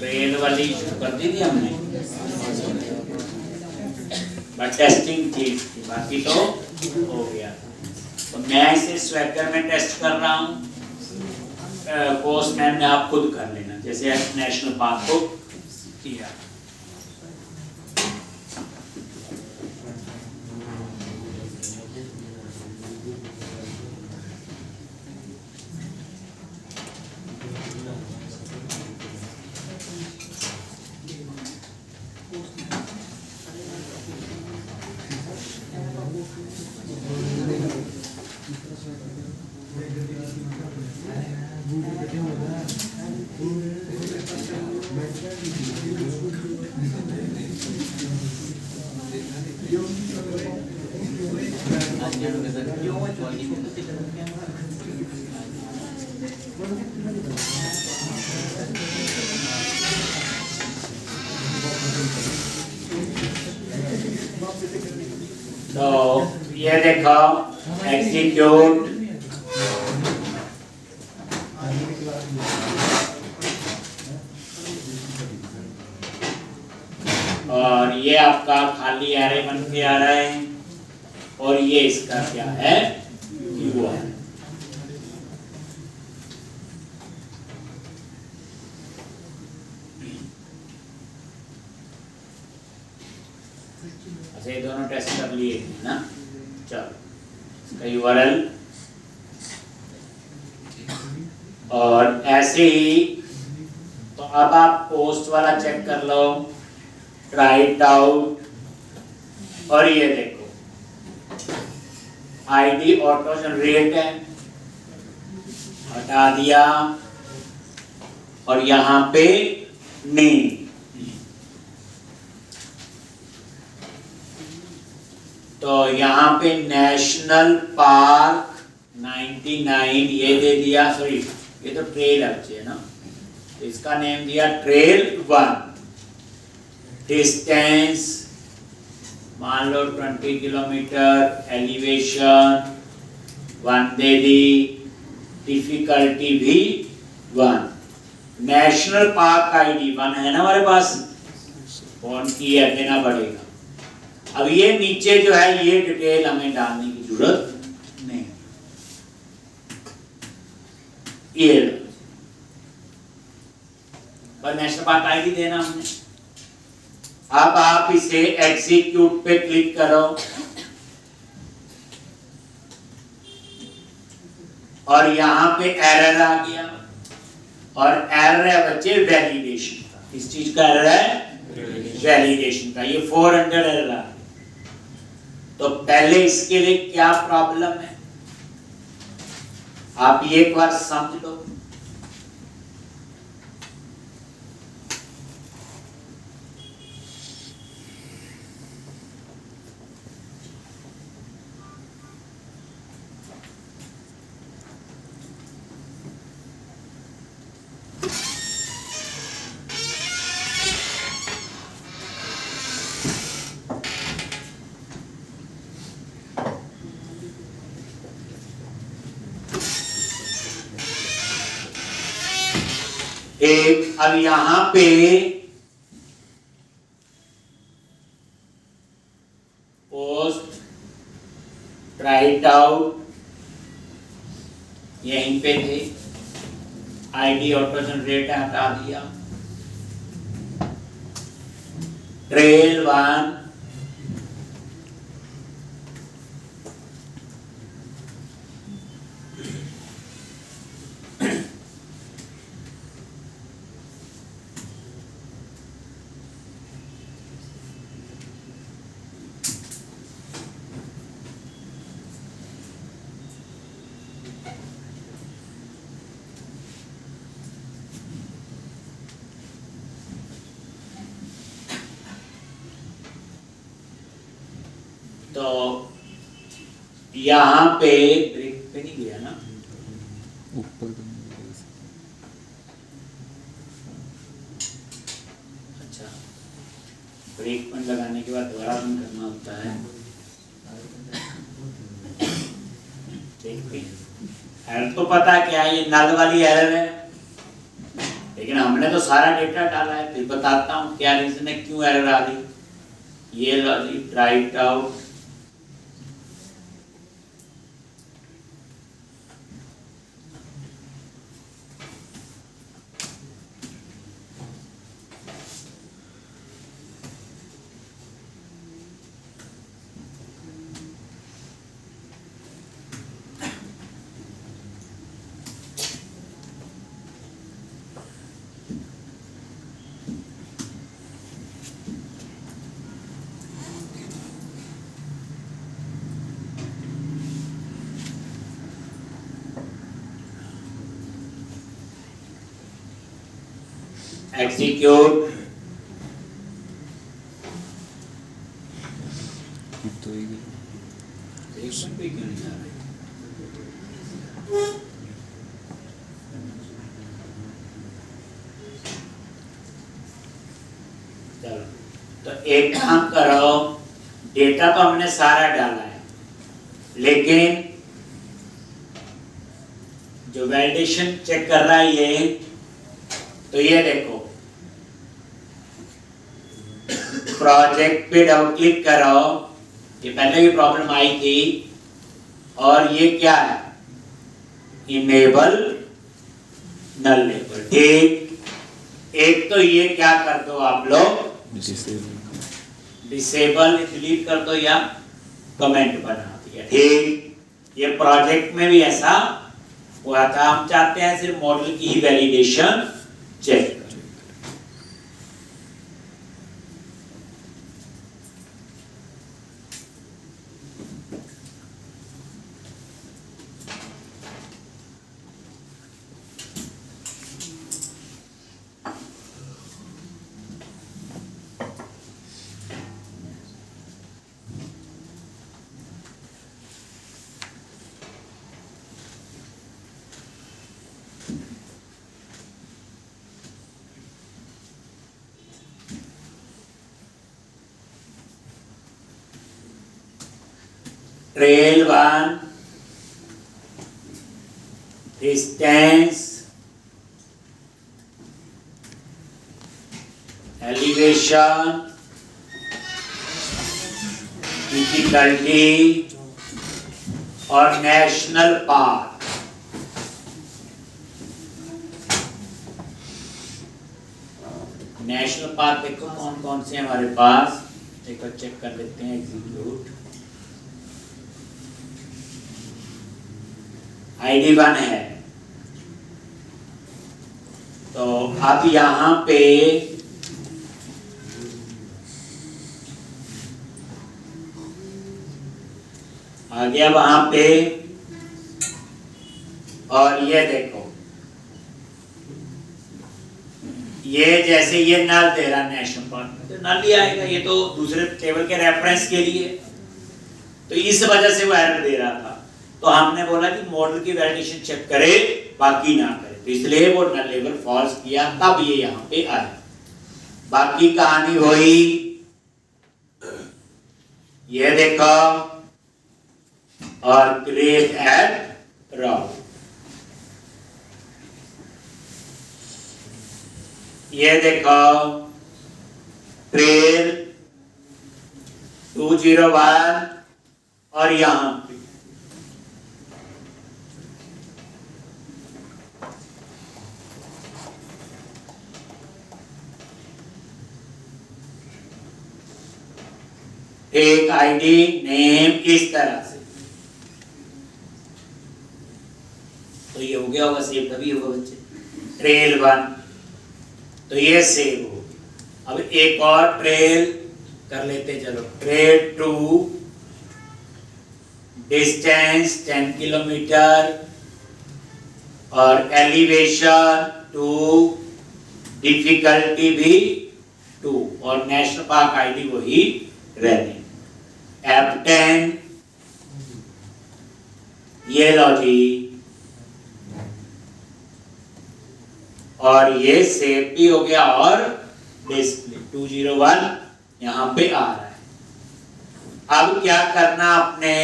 Trail वाली शुरू कर दी थी हमने, बट टेस्टिंग थी, बाकी तो हो गया। तो मैं इसे स्वैगर में टेस्ट कर रहा हूँ, पोस्टमैन में आप खुद कर लेना, जैसे नेशनल पार्क को किया। तो ये देखो एग्जीक्यूट, और ये आपका खाली एरे बन के आ रहा है, और ये इसका क्या है, क्यू है। अच्छा, ये दोनों टेस्ट कर लिए ना। चलो इसका यूआरएल, और ऐसे ही तो अब आप पोस्ट वाला चेक कर लो, ट्राई इट आउट, और ये देखो आईडी ऑटो जनरेट है, हटा दिया, और यहाँ पे नेम, तो यहाँ पे नेशनल पार्क 99 ये दे दिया, सॉरी ये तो ट्रेल है ना, तो इसका नेम दिया ट्रेल 1, डिस्टेंस मान लो 20 किलोमीटर, एलिवेशन 1 दे दी, डिफिकल्टी भी 1, नेशनल पार्क आईडी 1 है ना हमारे पास, कौन की है देना पड़ेगा। अब ये नीचे जो है ये डिटेल हमें डालने की जरूरत नहीं, ये पर नेशनल पार्क आईडी देना हमने। अब आप इसे एग्जीक्यूट पे क्लिक करो, और यहां पे एरर आ गया, और एरर है बच्चे वैलिडेशन का। किस चीज का एरर है, वैलिडेशन का, ये 400 एरर आ। तो पहले इसके लिए क्या प्रॉब्लम है आप ये एक बार समझ लो। एक अब यहां पे पोस्ट ट्राई इट आउट यहीं पे थे, आईडी ऑटो जनरेट हटा दिया, ट्रेल 1 तो यहां पे ब्रेक पे नहीं गया ना, ऊपर अच्छा ब्रेक पर लगाने के बाद दोबारा बंद करना होता है। देखते हैं एरर तो पता क्या है, ये नल वाली एरर है, लेकिन लेकिन हमने तो सारा डेटा डाला है। फिर बताता हूँ क्या रीजन है, क्यों एरर आ रही। ये लो जी, ट्राई इट आउट। एग्जीक्यूट। तो ही रिएक्शन पे क्यों नहीं आ रही? चलो, तो एक काम करो, डेटा तो हमने सारा डाला है, लेकिन जो वैलिडेशन चेक कर रहा है ये, तो ये देखो, प्रोजेक्ट पे डबल क्लिक करो। ये पहले भी प्रॉब्लम आई थी, और ये क्या है, इनेबल नल लेबल। ठीक, एक तो ये क्या कर दो आप लोग, डिसेबल डिलीट कर दो या कमेंट बना दिया। ठीक, ये प्रोजेक्ट में भी ऐसा हुआ था। हम चाहते हैं सिर्फ मॉडल की ही वैलिडेशन चेक करो। Trail 1, distance, elevation, difficulty और नेशनल पार्क। नेशनल पार्क देखो कौन कौन से हमारे पास, देखो चेक कर लेते हैं। एग्जीक्यूट, ID 1 है। तो अब यहाँ पे आ गया वहां पे, और ये देखो, ये जैसे ये नल दे रहा नेशनल पार्क में, तो नल ही आएगा। ये तो दूसरे टेबल के रेफरेंस के लिए, तो इस वजह से वो एरर दे रहा था। तो हमने बोला कि मॉडल की वैलिडेशन चेक करे, बाकी ना करे, तो इसलिए वो नल लेबल फॉल्स किया, तब ये यहाँ पे आया। बाकी कहानी वही, ये देखो, और क्रिएट एट राउट, ये देखो, ट्रेल 201, और यहां पे एक आईडी नेम इस तरह से, तो ये हो गया होगा सेव, तभी होगा बच्चे। ट्रेल 1, तो ये सेव हो गया। अब एक और ट्रेल कर लेते, चलो। ट्रेल 2, डिस्टेंस 10 किलोमीटर, और एलिवेशन 2, डिफिकल्टी भी 2, और नेशनल पार्क आईडी वही रहने। F10, ये लो जी, और ये सेव भी हो गया, और डिस्प्ले 201 यहां पे आ रहा है। अब क्या करना आपने,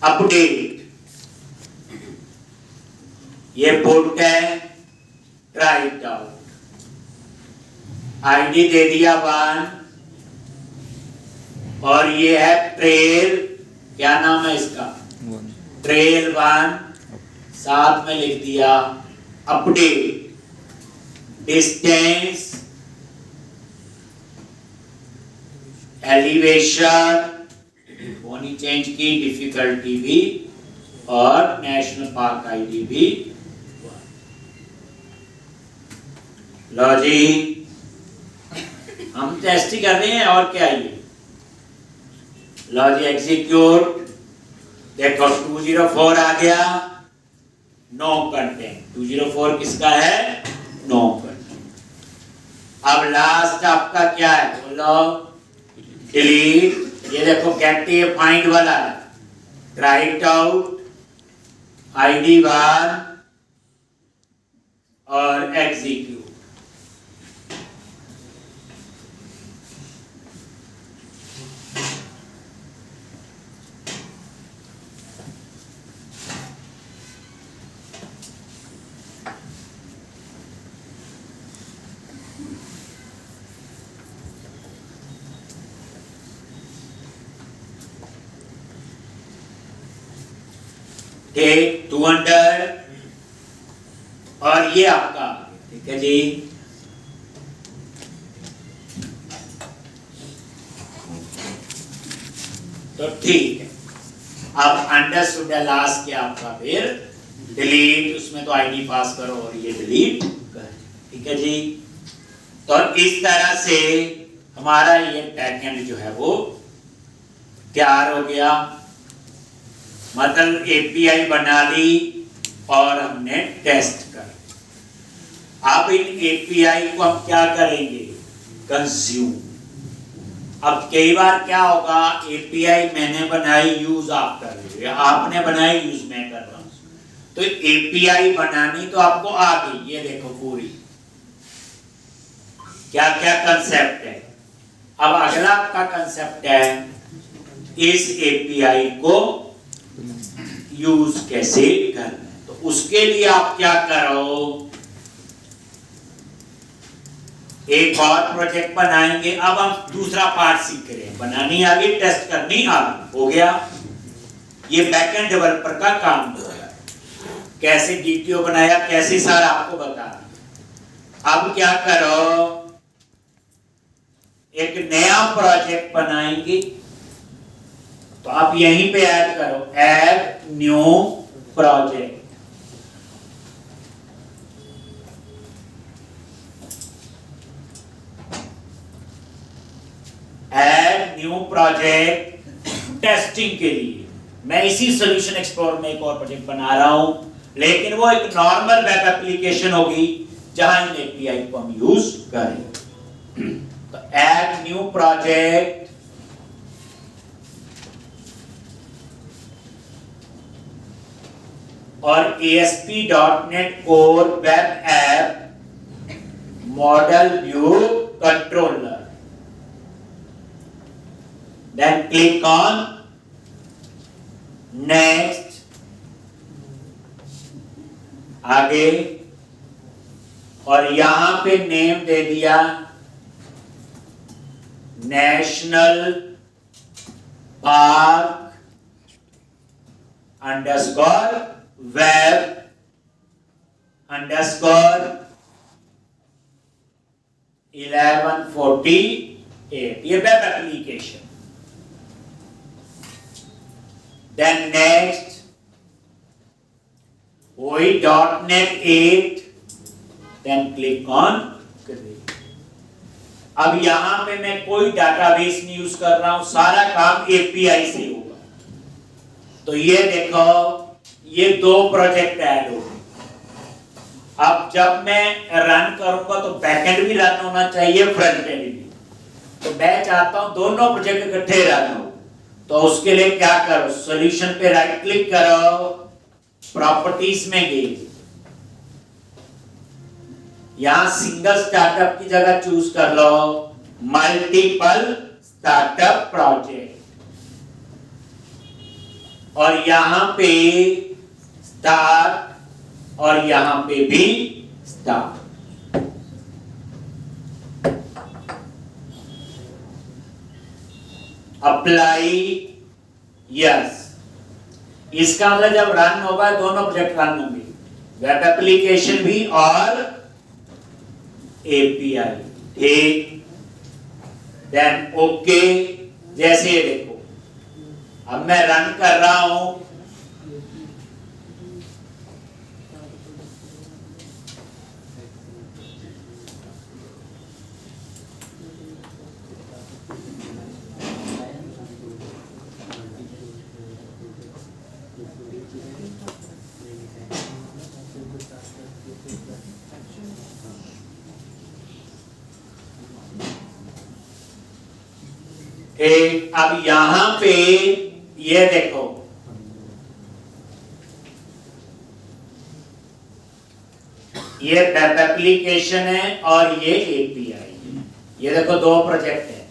अपडेट, ये पुट है, ट्राई इट आउट। आईडी दे दिया 1 और ये है ट्रेल, क्या नाम है इसका, ट्रेल 1, साथ में लिख दिया अपडेट, डिस्टेंस, एलिवेशन होनी चेंज की, डिफिकल्टी भी, और नेशनल पार्क आईडी भी। लो जी, हम टेस्ट ही कर रहे हैं और क्या ये। लो जी एग्जीक्यूट, देखो 204 आ गया, नो कंटेंट। 204 किसका है, नो कंटेंट। अब लास्ट आपका क्या है, बोलो, डिलीट। ये देखो गेट ए फाइंड वाला है, राइट आउट, आईडी 1 और एग्जीक्यूट। ठीक, 200 और ये आपका, ठीक है जी। तो ठीक है, अब अंडरस्टूड है लास्ट क्या आपका, फिर डिलीट, उसमें तो आईडी पास करो और ये डिलीट कर, ठीक है जी। तो इस तरह से हमारा ये बैकएंड जो है वो तैयार हो गया, मतलब एपीआई बना ली और हमने टेस्ट कर। अब इन एपीआई को हम क्या करेंगे, कंज्यूम। अब कई बार क्या होगा, एपीआई मैंने बनाई, यूज आप कर रहे हो, आपने बनाई, यूज मैं कर रहा हूं। तो एपीआई बनानी तो आपको आ गई, ये देखो पूरी क्या क्या कंसेप्ट है। अब अगला आपका कंसेप्ट है इस एपीआई को यूज कैसे करना है। तो उसके लिए आप क्या करो, एक और प्रोजेक्ट बनाएंगे। अब हम दूसरा पार्ट सीख रहे हैं, बनानी आ गई, टेस्ट करनी आ गई, हो गया। ये बैकएंड डेवलपर का काम होगा, कैसे डीटीओ बनाया, कैसे सारा आपको बता दिया। अब क्या करो, एक नया प्रोजेक्ट बनाएंगे। तो आप यहीं पे ऐड करो, add new project. Add new project testing के लिए। मैं इसी सॉल्यूशन एक्सप्लोर में एक और प्रोजेक्ट बना रहा हूं, लेकिन वो एक नॉर्मल वेब एप्लीकेशन होगी जहां इन एपीआई को हम यूज करें। तो ऐड न्यू प्रोजेक्ट, और ASP.NET Core Web App Model View Controller, then click on next, आगे, और यहां पे नेम दे दिया national park underscore web underscore 1148, ये वेब एप्लीकेशन। देन नेक्स्ट वही .NET 8, then click on create. अब यहां पे मैं कोई डाटाबेस नहीं यूज कर रहा हूं, सारा काम एपीआई से होगा। तो ये देखो, ये 2 प्रोजेक्ट ऐड हो गए। अब जब मैं रन करूंगा तो बैकएंड भी रन होना चाहिए, फ्रंट एंड भी। तो मैं चाहता हूं दोनों प्रोजेक्ट इकट्ठे रन हो। तो उसके लिए क्या करो, सॉल्यूशन पे राइट क्लिक करो, प्रॉपर्टीज में गए, यहां सिंगल स्टार्टअप की जगह चूज कर लो मल्टीपल स्टार्टअप प्रोजेक्ट, और यहां पे स्टार्ट और यहां पे भी स्टार। अप्लाई यस, इसका मतलब जब रन होगा दोनों प्रोजेक्ट रन होंगे, वेब एप्लीकेशन भी और एपीआई। ठीक, देन ओके। जैसे ये देखो, अब मैं रन कर रहा हूं, ठीक। अब यहां पे ये देखो, ये वेब एप्लीकेशन है और ये एपीआई है। ये देखो दो प्रोजेक्ट है,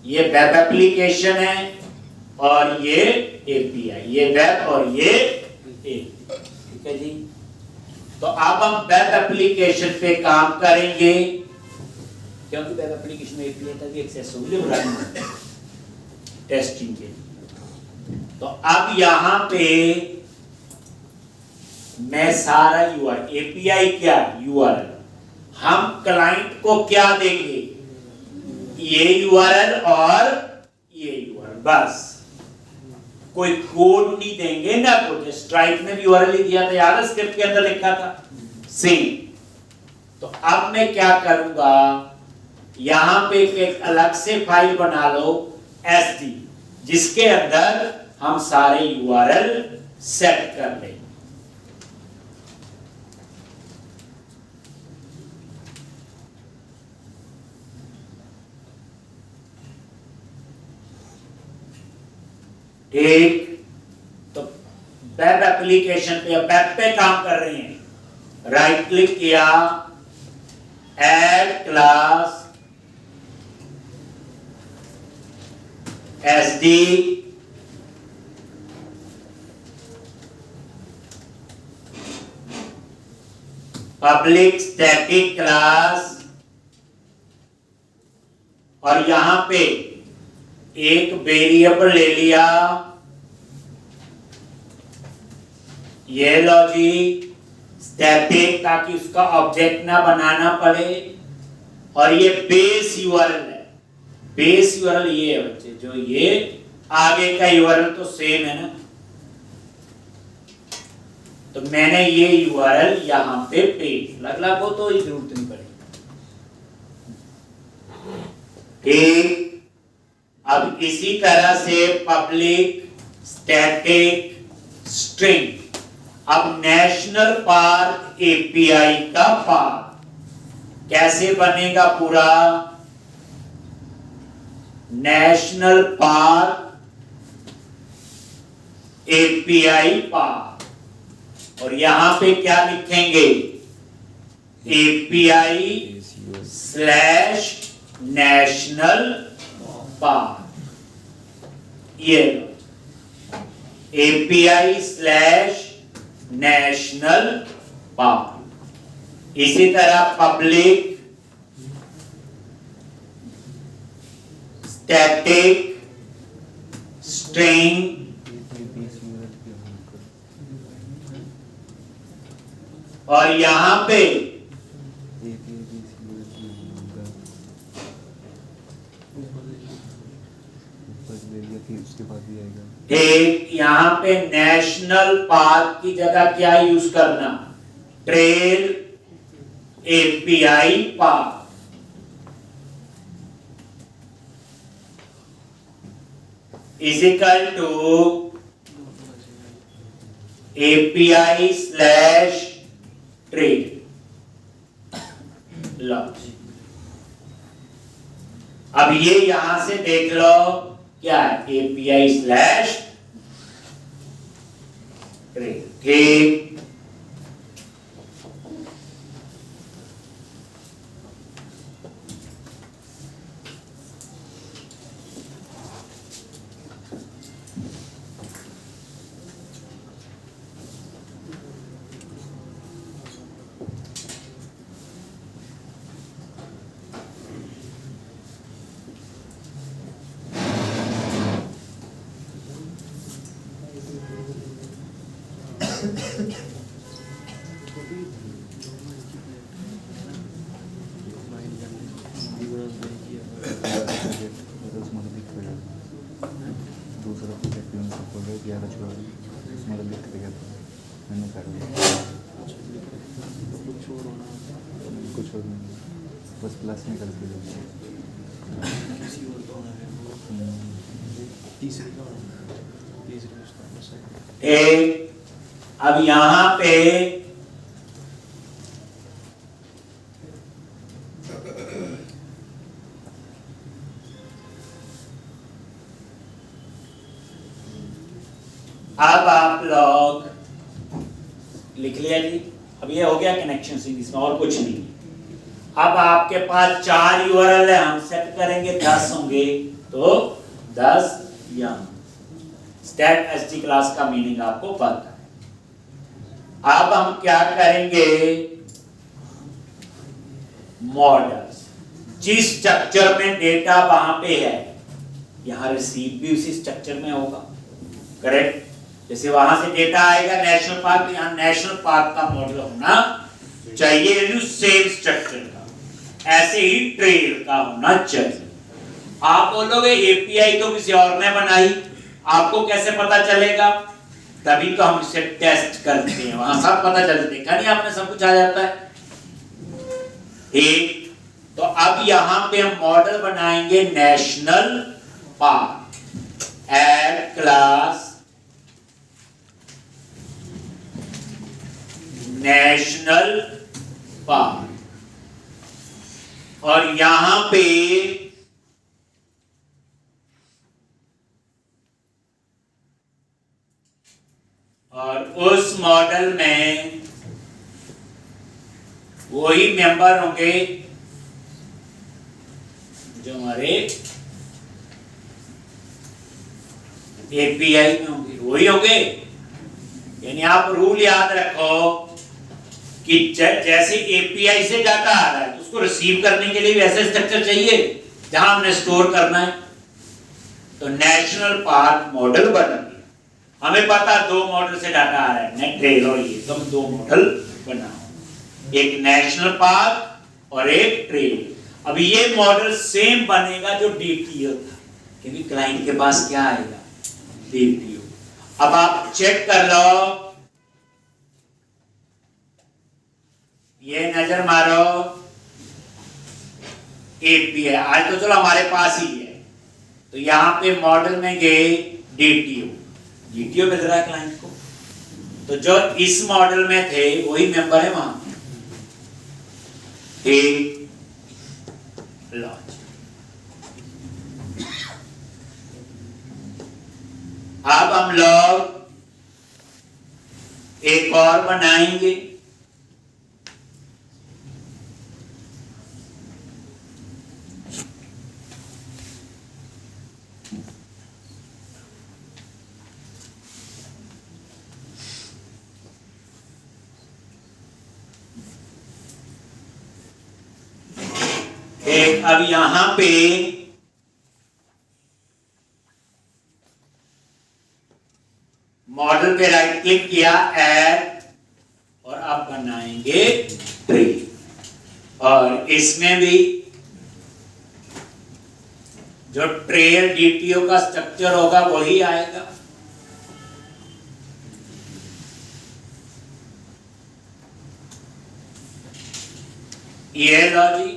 ये वेब एप्लीकेशन है और ये एपीआई, ये वेब और ये एपीआई। ठीक है जी। तो अब हम वेब एप्लीकेशन पे काम करेंगे, क्योंकि वेब एप्लीकेशन में एपीआई तक एक्सेसिबल रन टेस्टिंग के लिए। तो अब यहां पे मैं सारा यूआरएल, एपीआई क्या यूआरएल, हम क्लाइंट को क्या देंगे, ये यूआरएल और ये यूआरएल, बस कोई कोड नहीं देंगे ना कुछ। स्ट्राइक में भी यूआरएल ही दिया था, यार स्क्रिप्ट के अंदर लिखा था सेम। तो अब मैं क्या करूंगा, यहां पे एक अलग से फाइल बना लो एसडी, जिसके अंदर हम सारे यूआरएल सेट कर लें। ठीक, तो वेब एप्लीकेशन पे, वेब पे काम कर रहे हैं, राइट क्लिक किया, add class SD, public static class, और यहां पे एक वेरिएबल ले लिया, ये लो जी स्टैटिक, ताकि उसका ऑब्जेक्ट ना बनाना पड़े। और ये बेस यूआरएल है, बेस यूआरएल ये है बच्चे, जो ये आगे का यूआरएल तो सेम है ना, तो मैंने ये यूआरएल यहां पे पेस्ट, लगला को तो जरूरत नहीं पड़ेगी। ठीक, अब इसी तरह से पब्लिक स्टैटिक स्ट्रिंग, अब नेशनल पार्क एपीआई का पार्क कैसे बनेगा पूरा, नेशनल पार्क एपीआई पार्क, और यहां पे क्या लिखेंगे, एपीआई स्लैश नेशनल पार्क, ये एपीआई स्लैश नेशनल पार्क। इसी तरह पब्लिक स्टैटिक स्ट्रिंग, और यहां पे उसके बाद भी आएगा। एक यहां पे नेशनल पार्क की जगह क्या यूज करना, trail API park, is equal to API slash trail. लो अब ये यहां से देख लो क्या है, एपीआई स्लैश ट्रेल। ठीक, कुछ और नहीं, बस प्लस में करके देंगे। किसी और का होना है वो तीसरी का होना है, तीसरी उसका बस है। अब यहां पे अब आप लोग लिख लिया जी। अब ये हो गया कनेक्शन सीरीज में और कुछ नहीं। अब आपके पास 4 यूआरएल है, हम सेट करेंगे 10 होंगे तो 10 यहां। स्टैट एचटी क्लास का मीनिंग आपको पता है। अब हम क्या करेंगे, मॉडल्स जिस स्ट्रक्चर में डेटा वहां पे है यहां रिसीव भी उसी स्ट्रक्चर में होगा, करेक्ट। जैसे वहां से डेटा आएगा नेशनल पार्क, तो यहाँ नेशनल पार्क का मॉडल होना चाहिए सेम स्ट्रक्चर का। ऐसे ही ट्रेल का होना चाहिए। आप बोलोगे एपीआई तो किसी और ने बनाई, आपको कैसे पता चलेगा? तभी तो हम इसे टेस्ट करते हैं, वहां सब पता चल देखा नहीं आपने, सब कुछ आ जाता है। ठीक, तो अब यहां पे हम मॉडल बनाएंगे national park. Add class national park, और यहां पे और उस मॉडल में वही मेंबर होंगे जो हमारे एपीआई में होंगे, वही होंगे। यानी आप रूल याद रखो कि जैसे एपीआई से डाटा आ रहा है तो उसको रिसीव करने के लिए भी ऐसा स्ट्रक्चर चाहिए जहां हमने स्टोर करना है। तो नेशनल पार्क मॉडल बनेंगे। हमें पता 2 मॉडल से डाटा आ रहा है, नेट ट्रेल और ये, तो हम 2 मॉडल बनाओ, एक नेशनल पार्क और एक ट्रेल। अब ये मॉडल सेम बनेगा जो डीटीओ था, क्योंकि क्लाइंट के पास क्या आएगा, डीटीओ। अब आप चेक कर लो, ये नजर मारो एपीआई, आज तो चलो हमारे पास ही है, तो यहां पे मॉडल में गए डीटीओ, डीटीओ मिल रहा है क्लाइंट को, तो जो इस मॉडल में थे वही मेंबर है वहां। ठीक, लॉन्च। अब हम लोग एक और बनाएंगे, एक। अब यहां पे मॉडल पे राइट क्लिक किया, ऐड, और अब बनाएंगे ट्री, और इसमें भी जो ट्रेल डीटीओ का स्ट्रक्चर होगा वही आएगा। ये लो जी,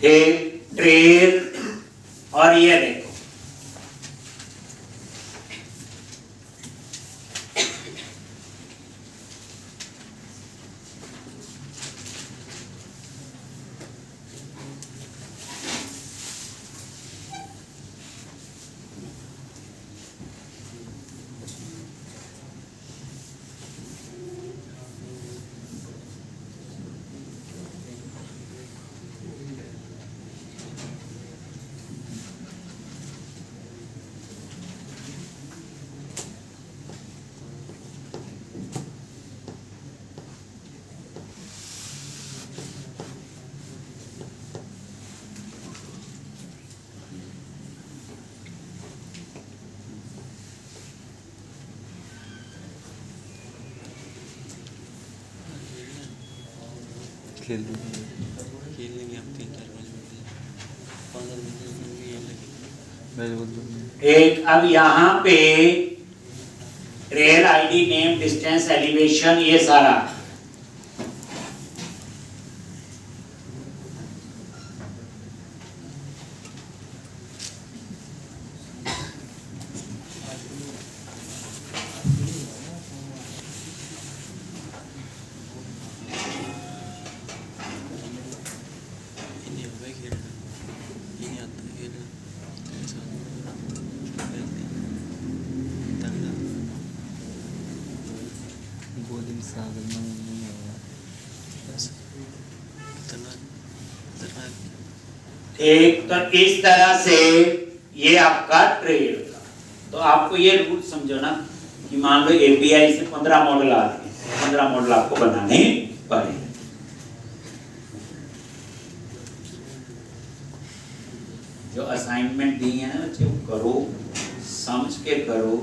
फिर ट्रेल, और ये देखो खेल लीजिए। खेल लेंगे हम 3-4 मैच मिलते हैं, 5-7 मैच में खेल लेंगे। मैं बोल दूँ एक। अब यहाँ पे trail ID, name, distance, elevation, ये सारा ये नहीं आता है खेलना, ये नहीं आता है खेलना, ऐसा तगड़ा। 2 दिन से आगे में नहीं आया। बस इतना इतना एक। तो इस तरह से ये आपका ट्रेल था। तो आपको ये रूल समझो ना कि मान लो एपीआई से 15 मॉडल आते हैं, 15 मॉडल आपको बनाने पड़े। जो असाइनमेंट दी है ना बच्चे, वो करो, समझ के करो।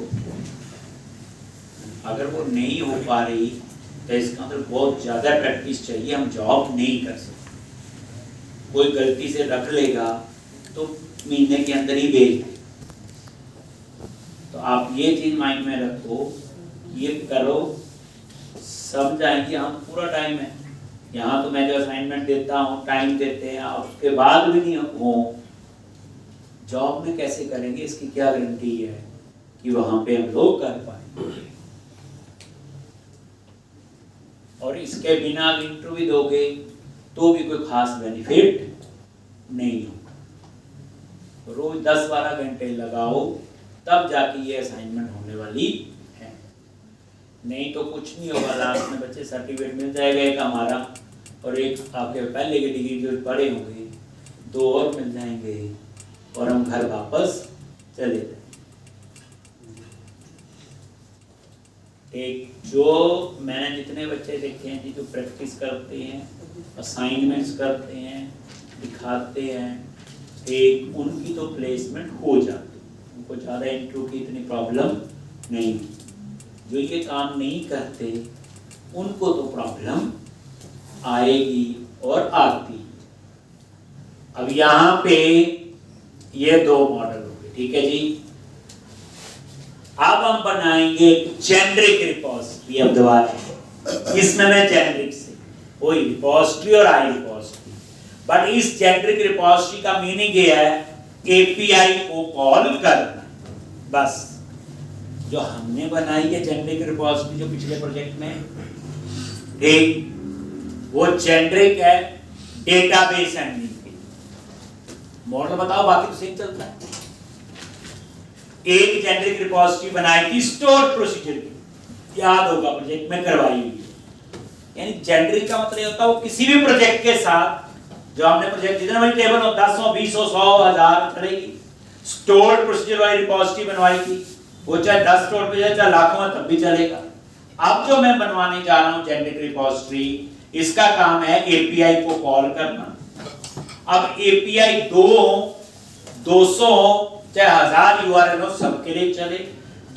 अगर वो नहीं हो पा रही तो इसका मतलब बहुत ज्यादा प्रैक्टिस चाहिए, हम जॉब नहीं कर सकते। कोई गलती से रख लेगा तो महीने के अंदर ही भेज दे। तो आप ये चीज माइंड में रखो, ये करो, समझ आएगी। हाँ पूरा टाइम है यहाँ, तो मैं जो असाइनमेंट देता हूँ टाइम देते हैं, आप उसके बाद भी नहीं हो, जॉब में कैसे करेंगे इसकी क्या गारंटी है कि वहां पे हम लोग कर पाएंगे। और इसके बिना इंटरव्यू दोगे तो भी कोई खास बेनिफिट नहीं होगा। रोज 10-12 घंटे लगाओ, तब जाके ये असाइनमेंट होने वाली है। नहीं तो कुछ नहीं होगा। लास्ट में बच्चे सर्टिफिकेट मिल जाएगा एक हमारा, और एक आपके पहले की डिग्री जो पढ़े होंगे 2 और मिल जाएंगे, और हम घर वापस चले जाएंगे। एक जो मैंने जितने बच्चे देखे हैं जी, जो प्रैक्टिस करते हैं, असाइनमेंट्स करते हैं, दिखाते हैं, एक उनकी तो प्लेसमेंट हो जाती है, उनको ज़्यादा इंटरव्यू की इतनी प्रॉब्लम नहीं। जो ये काम नहीं करते उनको तो प्रॉब्लम आएगी और आती है। अब यहाँ पे ये 2 मॉडल हो गए, ठीक है जी। अब हम बनाएंगे जेनरिक रिपोजिटरी। अब दोबारा इसमें मैं जेनरिक से कोई रिपोजिटरी और आई रिपोजिटरी, बट इस जेनरिक रिपोजिटरी का मीनिंग ये है एपीआई को कॉल करना। बस जो हमने बनाई है जेनरिक रिपोजिटरी जो पिछले प्रोजेक्ट में, एक वो जेनरिक है डेटाबेस हैंडलिंग के। मॉडल बताओ, बाकी तो सेम चलता है। एक जेनरिक रिपोजिटरी बनाई थी स्टोर प्रोसीजर की, याद होगा प्रोजेक्ट में करवाई हुई है। यानी जेनरिक का मतलब होता है वो किसी भी प्रोजेक्ट के साथ जो हमने प्रोजेक्ट जितना बड़ी टेबल हो 10, 100, 20, 100, 1000 चलेगी। स्टोर प्रोसीजर वाली रिपोजिटरी बनवाई थी, वो चाहे 10 स्टोर पे जाए चाहे लाखों में तब भी चलेगा। अब जो मैं बनवाने जा रहा हूं जेनरिक रिपोजिटरी, इसका काम है एपीआई को कॉल करना। अब एपीआई 2 हो, 200 हो, चाहे 1000 यूआरएल हो, सबके लिए चले।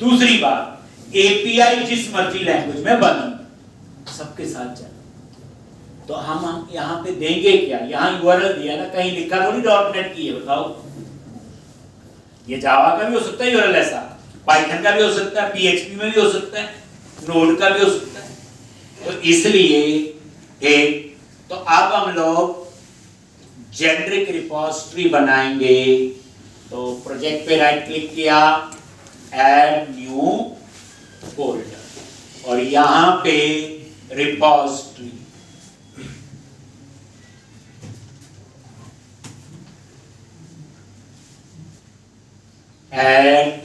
दूसरी बात, एपीआई जिस मर्जी लैंग्वेज में बने सबके साथ चले। तो हम यहाँ पे देंगे क्या, यहाँ यूआरएल दिया ना, कहीं लिखा थोड़ी .NET की है, बताओ। ये जावा का भी हो सकता है यूआरएल ऐसा, पाइथन का भी हो सकता है, पीएचपी में भी हो सकता है, नोड का भी हो सकता है। तो इसलिए एक तो अब हम लोग जेनरिक रिपोजिटरी बनाएंगे। तो प्रोजेक्ट पे राइट क्लिक किया, ऐड न्यू फोल्डर, और यहां पे रिपोजिटरी, ऐड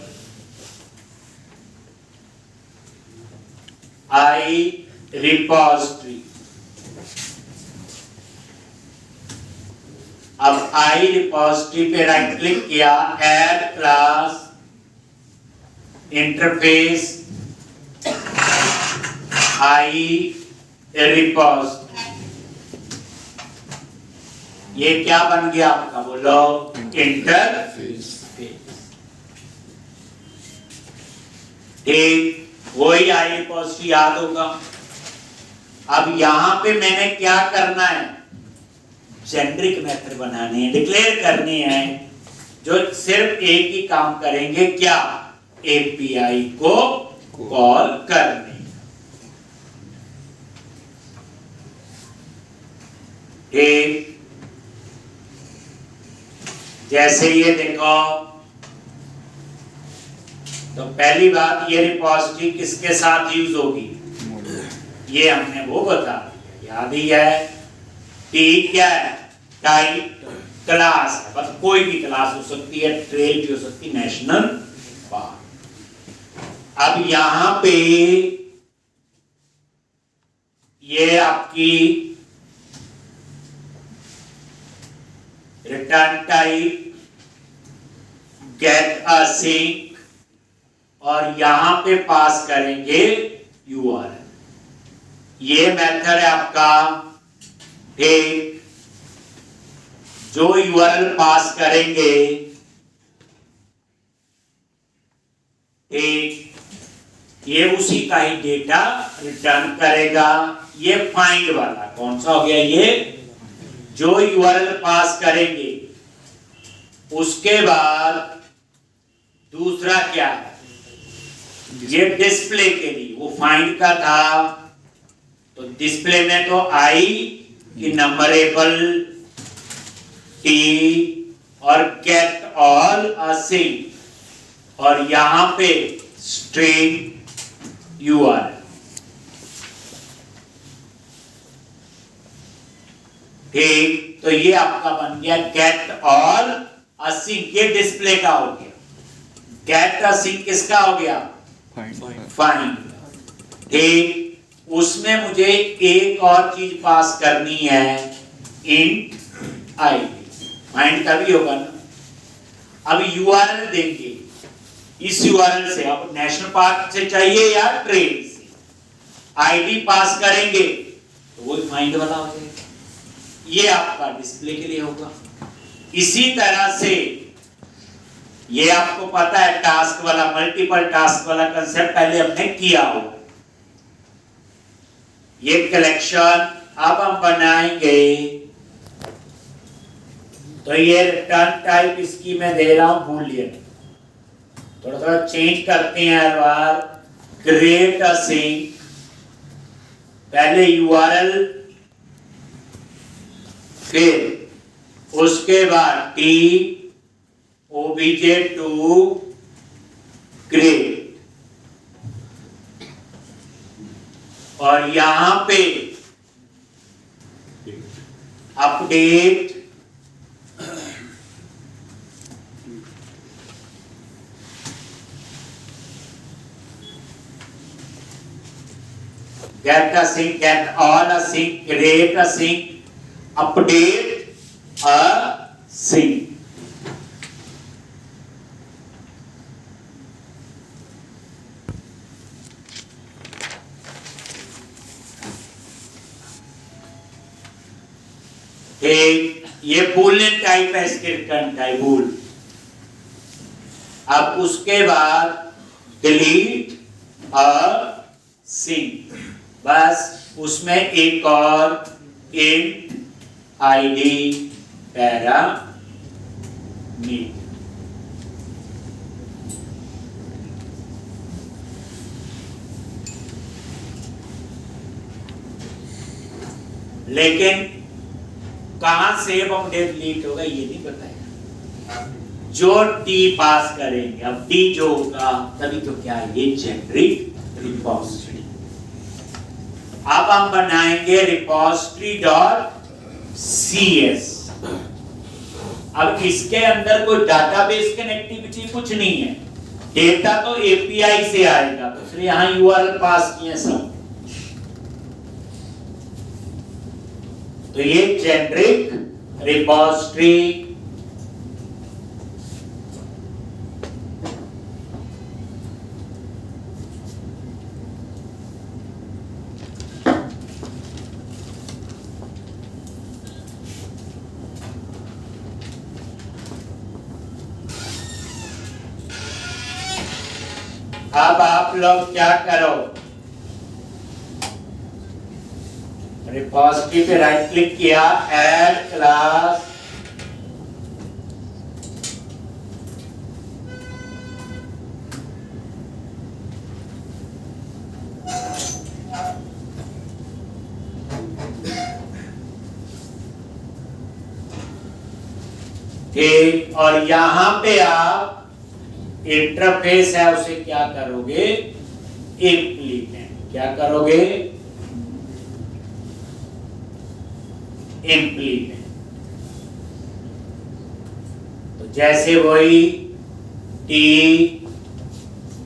आई रिपोजिटरी। अब आई रिपोजिटरी पे राइट क्लिक किया, ऐड क्लास इंटरफेस आई रिपोजिटरी। ये क्या बन गया आपका, बोलो, इंटरफेस। ठीक, वही आई रिपोजिटरी याद होगा। अब यहां पे मैंने क्या करना है, जेनरिक मेथड बनाने हैं, डिक्लेयर करने हैं, जो सिर्फ एक ही काम करेंगे, क्या, एपीआई को कॉल करने। ठीक, जैसे ये देखो, तो पहली बात, ये रिपोजिटरी किसके साथ यूज होगी, ये हमने वो बता दिया, याद ही है। टी क्या है, टाइप क्लास है, बस कोई भी क्लास हो सकती है, ट्रेल भी हो सकती है, नेशनल पार्क। अब यहां पे ये आपकी रिटर्न टाइप, गेट असिंक, और यहां पे पास करेंगे यूआरएल। ये मेथड है आपका। ठीक, जो यूआरएल पास करेंगे, ठीक, ये उसी का ही डेटा रिटर्न करेगा। ये फाइंड वाला कौन सा हो गया, ये जो यूआरएल पास करेंगे, उसके बाद दूसरा क्या है, ये डिस्प्ले के लिए, वो फाइंड का था, तो डिस्प्ले में तो आई की नंबरेबल टी और गेट ऑल असिंक, और यहां पे स्ट्रिंग यूआरएल। ठीक, तो ये आपका बन गया गेट ऑल असिंक, ये डिस्प्ले का हो गया। गेट असिंक किसका हो गया, फाइंड। ठीक, उसमें मुझे एक और चीज पास करनी है, इंट आईडी, फाइंड का भी होगा ना। अब यूआरएल देंगे, इस यूआरएल से, अब नेशनल पार्क से चाहिए या ट्रेन से, आईडी पास करेंगे तो वो फाइंड वाला हो जाएगा, ये आपका डिस्प्ले के लिए होगा। इसी तरह से ये आपको पता है, टास्क वाला, मल्टीपल टास्क वाला कंसेप्ट पहले हमने किया हो। ये कलेक्शन अब हम बनाएंगे, तो ये रिटर्न टाइप इसकी मैं दे रहा हूं बूलियन, थोड़ा थोड़ा चेंज करते हैं हर बार। क्रिएट असिंक, पहले यूआरएल, फिर उसके बाद टी obj2 create, और यहां पे update get async, get all async, create async, update async। एक ये बूलियन टाइप है, इसके रिटर्न टाइप बूल। अब उसके बाद डिलीट सिंक, बस उसमें एक और इंट आईडी पैरामीटर। लेकिन कहां सेव अपडेट डिलीट होगा ये नहीं बताएगा। जो टी पास करेंगे, अब टी जो होगा तभी तो क्या है, ये जेनरिक रिपोजिटरी। अब हम बनाएंगे रिपोजिटरी डॉट cs। अब इसके अंदर कोई डाटाबेस कनेक्टिविटी कुछ नहीं है, डेटा तो एपीआई से आएगा, तो इसलिए यहां यूआरएल पास किए सब। तो ये जेनरिक रिपोजिटरी अब आप लोग क्या करो, रिपोजिटरी पे राइट क्लिक किया, ऐड क्लास, ठीक, और यहां पे आप इंटरफेस है उसे क्या करोगे, इम्प्लीमेंट। क्या करोगे, इम्प्लीमेंट। तो जैसे वही टी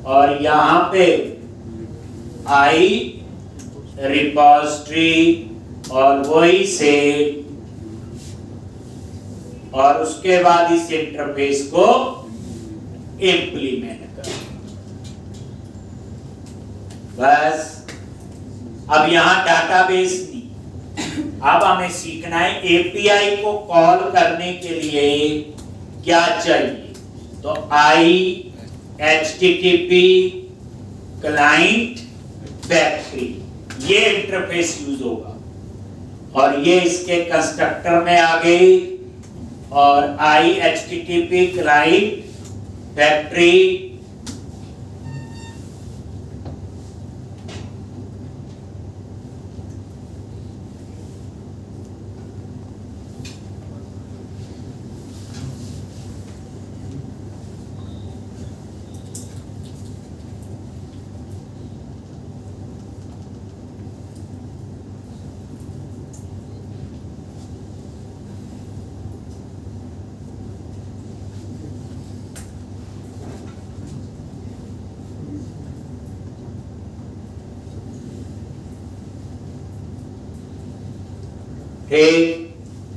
और यहां पे आई रिपोजिटरी और वही से, और उसके बाद इस इंटरफेस को इम्प्लीमेंट कर। बस अब यहां डाटाबेस नहीं, अब हमें सीखना है एपीआई को कॉल करने के लिए क्या चाहिए। तो आई एचटीटीपी क्लाइंट फैक्ट्री, ये इंटरफेस यूज होगा, और ये इसके कंस्ट्रक्टर में आ गई, और आई एचटीटीपी क्लाइंट फैक्ट्री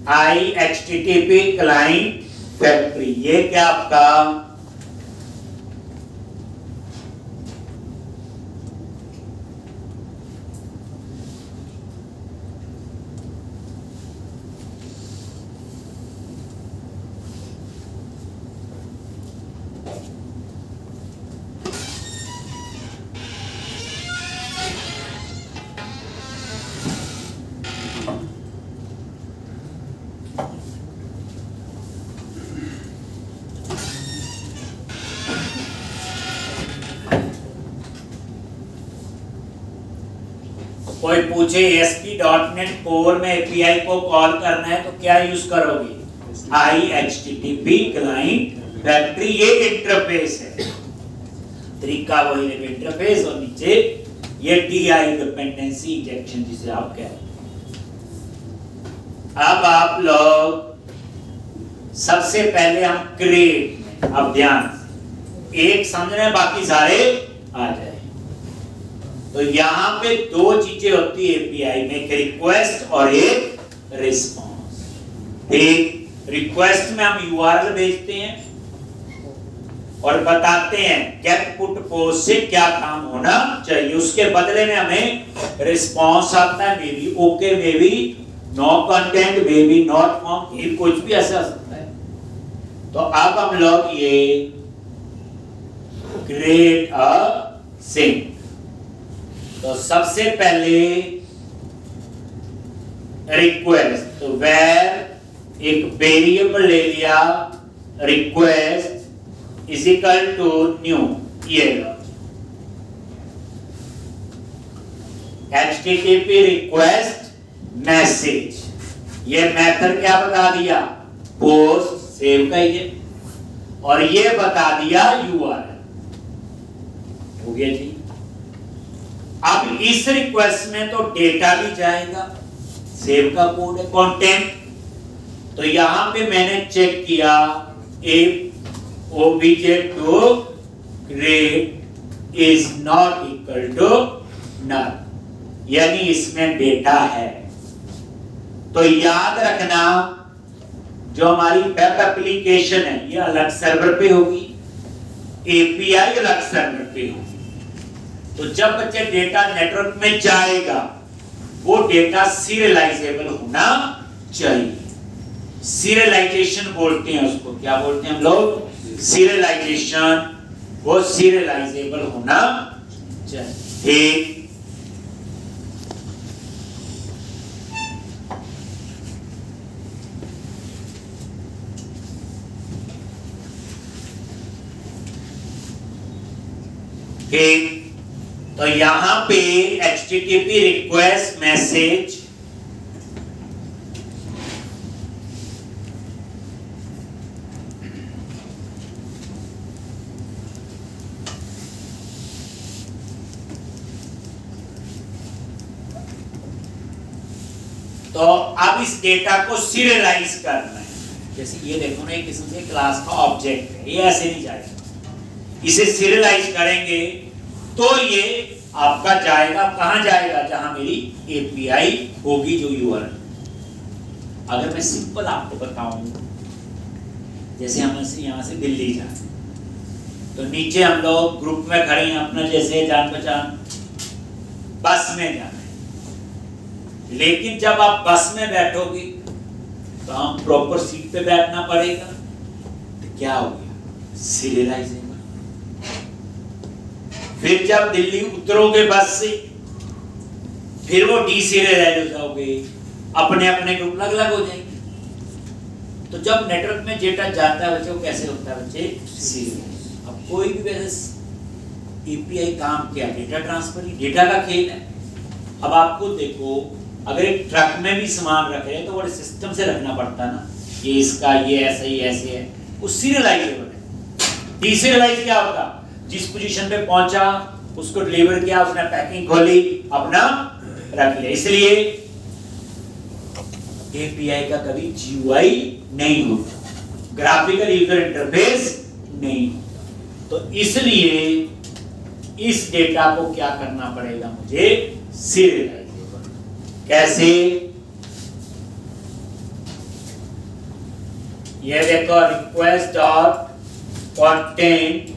आई एचटीटीपी क्लाइंट फैक्ट्री, ये क्या आपका कोई पूछे ASP.NET कोर में एपीआई को कॉल करना है तो क्या यूज करोगे, IHTTP क्लाइंट फैक्ट्री, ये इंटरफेस है, तरीका वही है, इंटरफेस, और नीचे ये DI डिपेंडेंसी इंजेक्शन जिसे आप कह रहे हैं। अब आप लोग सबसे पहले हम क्रिएट में, अब ध्यान एक समझने बाकी सारे आ जाए। तो यहां पे दो चीजें होती है एपीआई में, एक रिक्वेस्ट और एक रिस्पांस। ठीक, रिक्वेस्ट में हम यूआरएल भेजते हैं और बताते हैं गेट पुट पोस्ट से क्या काम होना चाहिए, उसके बदले में हमें रिस्पांस आता है, may be okay, may be no content, may be not form, ये कुछ भी ऐसा सकता है। तो अब हम लोग ये क्रिएट अ सिंक, तो सबसे पहले रिक्वेस्ट, तो वेर एक वेरिएबल ले लिया request is equal to new, ये HTTP रिक्वेस्ट मैसेज, ये मेथड क्या बता दिया, पोस्ट सेव का ही है, और ये बता दिया यूआरएल। हो गया जी। अब इस रिक्वेस्ट में तो डेटा भी जाएगा, सेव का कोड है, कंटेंट। तो यहां पे मैंने चेक किया if obj2create is not equal to null, यानी इसमें डेटा है। तो याद रखना जो हमारी वेब एप्लीकेशन है ये अलग सर्वर पे होगी, एपीआई अलग सर्वर पे होगी। तो जब बच्चे डेटा नेटवर्क में जाएगा वो डेटा सीरियलाइजेबल होना चाहिए। सीरियलाइजेशन बोलते हैं उसको, क्या बोलते हैं हम लोग, सीरियलाइजेशन। वो सीरियलाइजेबल होना चाहिए। ठीक, तो यहां पे HTTP रिक्वेस्ट मैसेज तो अब इस डेटा को सीरियलाइज करना है। जैसे ये देखो ना, एक किस्म से क्लास का ऑब्जेक्ट है, ये ऐसे नहीं जाएगा। इसे सीरियलाइज करेंगे तो ये आपका जाएगा, कहां जाएगा, जहां मेरी एपीआई होगी, जो यूआरएल। अगर मैं सिंपल आपको बताऊं, जैसे हम यहां से दिल्ली जाए, तो नीचे हम लोग ग्रुप में खड़े हैं अपना, जैसे जान पहचान, बस में जाना है। लेकिन जब आप बस में बैठोगे तो हम प्रॉपर सीट पे बैठना पड़ेगा। तो क्या हो गया, सीरियलाइजेबल। फिर जब दिल्ली उतरोगे बस से, फिर वो डीसीरियलाइज हो जाओगे, अपने अपने ग्रुप अलग अलग हो जाएंगे। तो जब नेटवर्क में डेटा जाता है बच्चे, वो कैसे होता है बच्चे, सीरियलाइज। अब कोई भी वैसे एपीआई काम क्या, डेटा ट्रांसफर ही, डेटा का खेल है। अब आपको देखो, अगर एक ट्रक में भी सामान रख रहे हैं तो बड़े सिस्टम से रखना पड़ता है ना, ये इसका, ये ऐसे ही ऐसे है, वो सीरियलाइजेबल है। डीसीरियलाइज क्या होगा, जिस पोजीशन पे पहुंचा उसको डिलीवर किया, उसने पैकिंग खोली, अपना रख लिया। इसलिए एपीआई का कभी जीयूआई नहीं होता, ग्राफिकल यूजर इंटरफेस नहीं। तो इसलिए इस डेटा को क्या करना पड़ेगा मुझे, सीरियलाइजेबल। कैसे, ये देखो, request dot content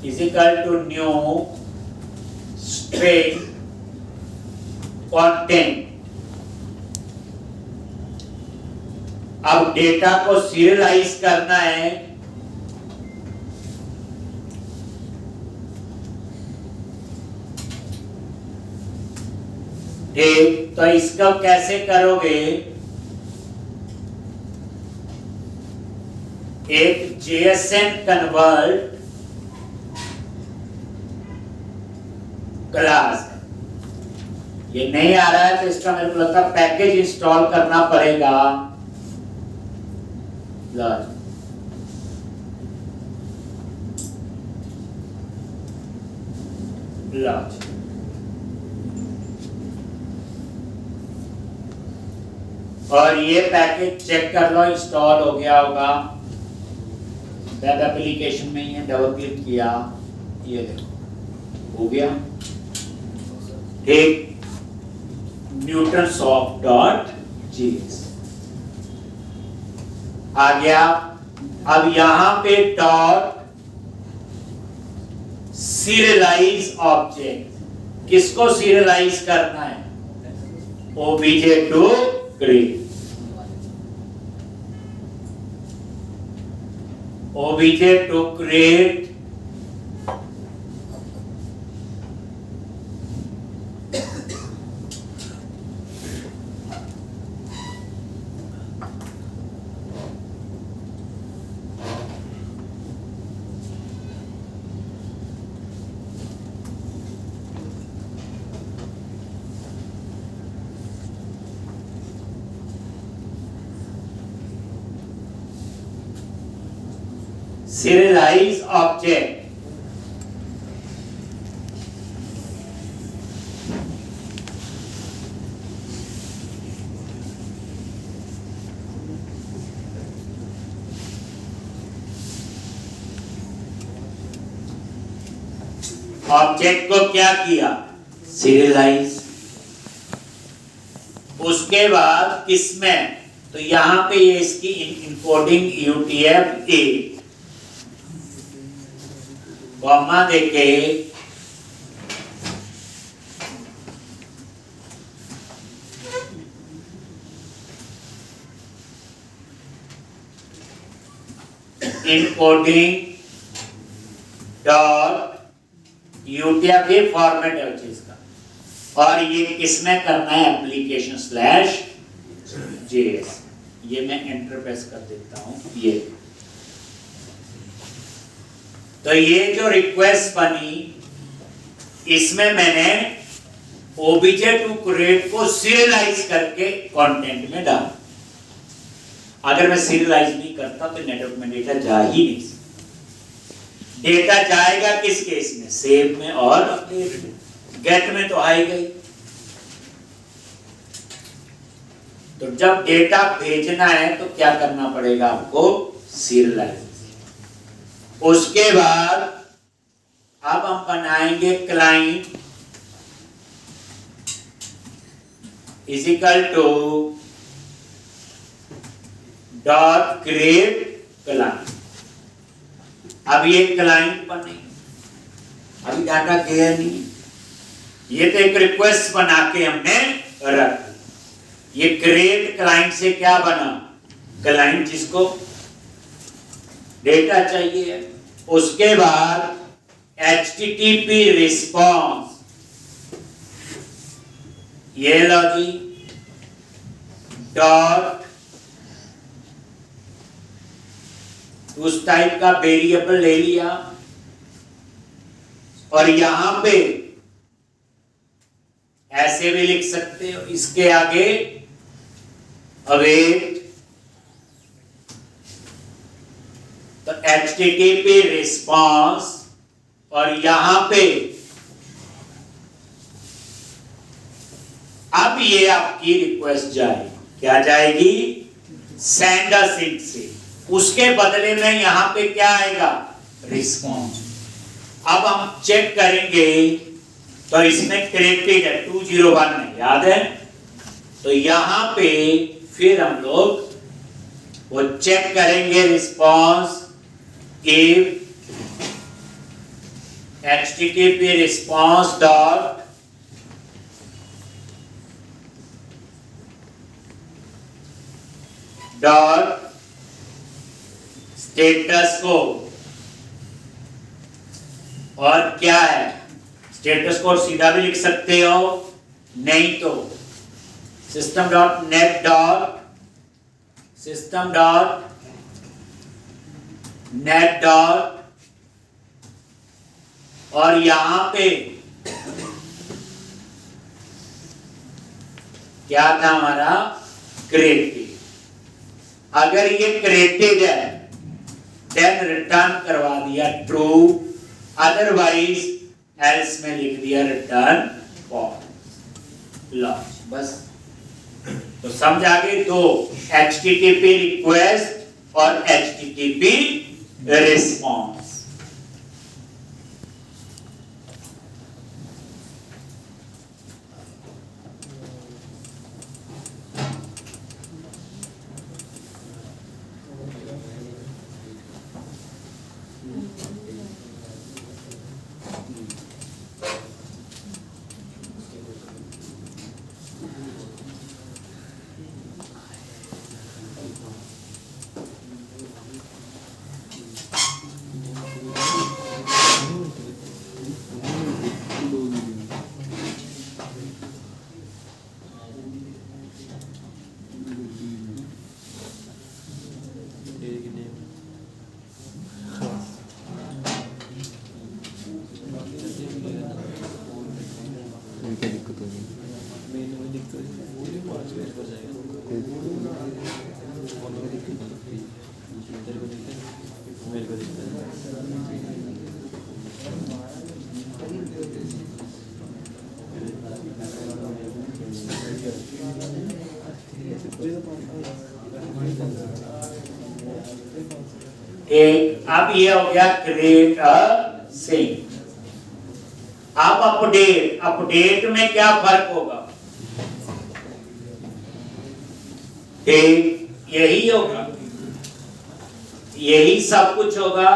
is equal to new string content। अब डेटा को सीरियलाइज करना है, ठीक, तो इसका कैसे करोगे, एक JSON कन्वर्ट क्लास है। ये नहीं आ रहा है तो इसका मेरे को लगता है पैकेज इंस्टॉल करना पड़ेगा। लॉज और ये पैकेज चेक कर लो, इंस्टॉल हो गया होगा। वेब एप्लीकेशन में ही है, डबल क्लिक किया, ये देखो हो गया। एक newtonsoft.js आ गया। अब यहां पे डॉट सीरियलाइज ऑब्जेक्ट, किसको सीरियलाइज करना है, obj2create। obj2create serialize object. Object को क्या किया? सीरियलाइज। उसके बाद किसमें? तो यहां पे ये इसकी इनकोडिंग UTF-8 कॉमा देके इनकोडिंग डॉट UTF-8 फॉर्मेट है उस चीज का, और ये किसमें करना है? Application slash JS। ये मैं एंटर प्रेस कर देता हूं। ये तो ये जो रिक्वेस्ट बनी, इसमें मैंने obj2create को सीरियलाइज करके कंटेंट में डाला। अगर मैं सीरियलाइज नहीं करता तो नेटवर्क में डेटा जा ही नहीं। डेटा जाएगा किस केस में? सेव में और अपडेट में। गेट में तो आएगा ही। तो जब डेटा भेजना है तो क्या करना पड़ेगा आपको? सीरियलाइज। उसके बाद अब हम बनाएंगे client is equal to dot create client. अब ये क्लाइंट बने, अभी डाटा गया नहीं। ये तो एक रिक्वेस्ट बना के हमने रख। ये क्रिएट क्लाइंट से क्या बना? क्लाइंट जिसको डेटा चाहिए। उसके बाद HTTP रिस्पॉन्स, ये लो जी, डॉट उस टाइप का वेरिएबल ले लिया, और यहां पे ऐसे भी लिख सकते हो, इसके आगे अवेट, तो HTTP रिस्पॉन्स, और यहां पे अब ये आपकी रिक्वेस्ट जाएगी। क्या जाएगी? सेंड अ सिंक से। उसके बदले में यहां पे क्या आएगा? रिस्पॉन्स। अब हम चेक करेंगे तो इसमें क्रिएटेड है 201 में, याद है? तो यहां पे फिर हम लोग वो चेक करेंगे response if HTTP response dot status को, और क्या है? स्टेटस को सीधा भी लिख सकते हो, नहीं तो सिस्टम डॉट नेट डॉट, और यहां पे क्या था हमारा? क्रिएटेड। अगर ये क्रिएटेड है देन रिटर्न करवा दिया ट्रू, अदरवाइज एल्स में लिख दिया रिटर्न फॉल्स। लॉस। बस तो समझ आ गए? दो, HTTP रिक्वेस्ट और HTTP रिस्पॉन्स। तेरे को दिखता है, मेरे को दिखता है। एक अब ये हो गया क्रिएट अ सिंक। अब अपडेट, अपडेट में क्या फर्क होगा? यही होगा, यही सब कुछ होगा,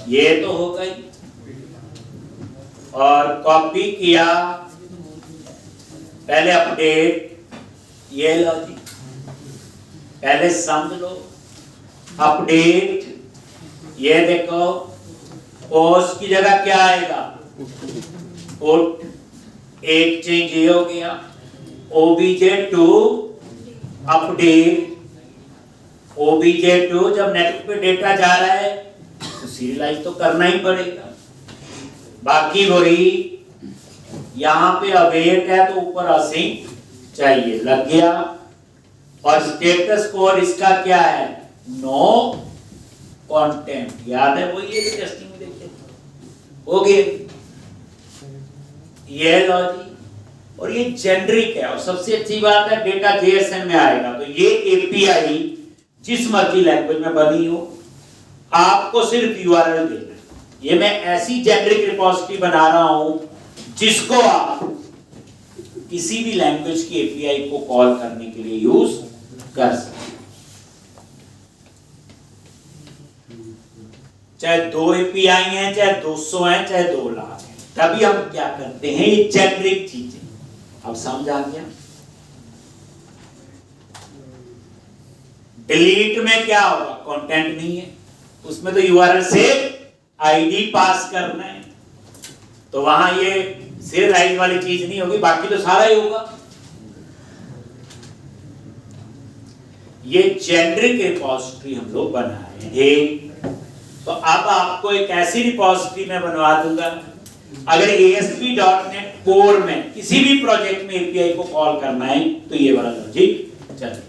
ये तो होगा ही। और कॉपी किया, पहले अपडेट, ये लो जी, पहले समझ लो अपडेट, ये देखो पोस्ट की जगह क्या आएगा? पुट, एक चेंज ये हो गया, obj2 अपडेट, obj2 जब नेटवर्क पे डेटा जा रहा है तो सीरियलाइज तो करना ही पड़ेगा। बाकी वही यहाँ पे अवेट है तो ऊपर असिंक चाहिए, लग गया। और स्टेटस कोड इसका क्या है? नो कंटेंट, याद है वही है टेस्टिंग में देखे हो गए। ये लो जी, और ये जेनरिक है। और सबसे अच्छी बात है डेटा जेएसएन में आएगा, तो ये एपीआई जिस मर्जी लैंग्वेज में बनी हो आपको सिर्फ यूआरएल देना है। ये मैं ऐसी जेनरिक रिपोजिटरी बना रहा हूं जिसको आप किसी भी लैंग्वेज की एपीआई को कॉल करने के लिए यूज कर सकते, चाहे 2 एपीआई हैं, चाहे 200 हैं, चाहे 2 लाख हैं। तभी हम क्या करते हैं, ये जेनरिक चीजें। अब समझ आ गया? डिलीट में क्या होगा? कंटेंट नहीं है उसमें, तो यूआरएल से आईडी पास करना है, तो वहां ये serialize वाली चीज नहीं होगी, बाकी तो सारा ही होगा। ये जेनरिक रिपोजिटरी हम लोग बना रहे हैं। तो अब आपको एक ऐसी रिपोजिटरी में बनवा दूंगा, अगर ASP.NET कोर में किसी भी प्रोजेक्ट में एपीआई को कॉल करना है तो ये वाला लॉजिक चले,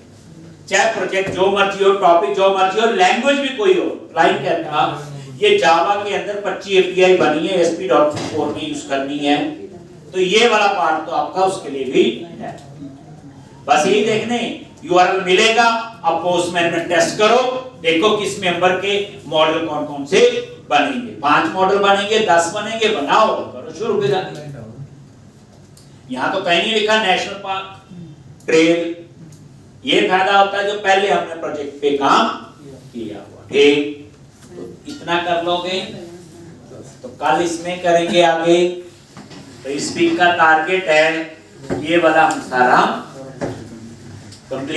चाहे प्रोजेक्ट जो मर्जी हो, टॉपिक जो मर्जी हो, लैंग्वेज भी कोई हो। क्लाइंट कहता है ये जावा के अंदर 25 एपीआई बनी है, ASP.NET कोर में यूज करनी है, तो ये वाला पार्ट तो आपका उसके लिए भी है। बस यही देखने यूआरएल मिलेगा, अब पोस्टमैन में टेस्ट करो, देखो किस मेंबर के मॉडल कौन कौन से बनेंगे। 5 मॉडल बनेंगे, 10 बनेंगे, बनाओ, करो शुरू कर जाते। यहाँ तो कहीं नहीं लिखा नेशनल पार्क ट्रेल। ये फायदा होता है जो पहले हमने प्रोजेक्ट पे काम किया हुआ। ठीक, तो इतना कर लोगे तो कल इसमें करेंगे आगे। तो इस वीक का टारगेट है ये वाला हम सारा कंप्लीट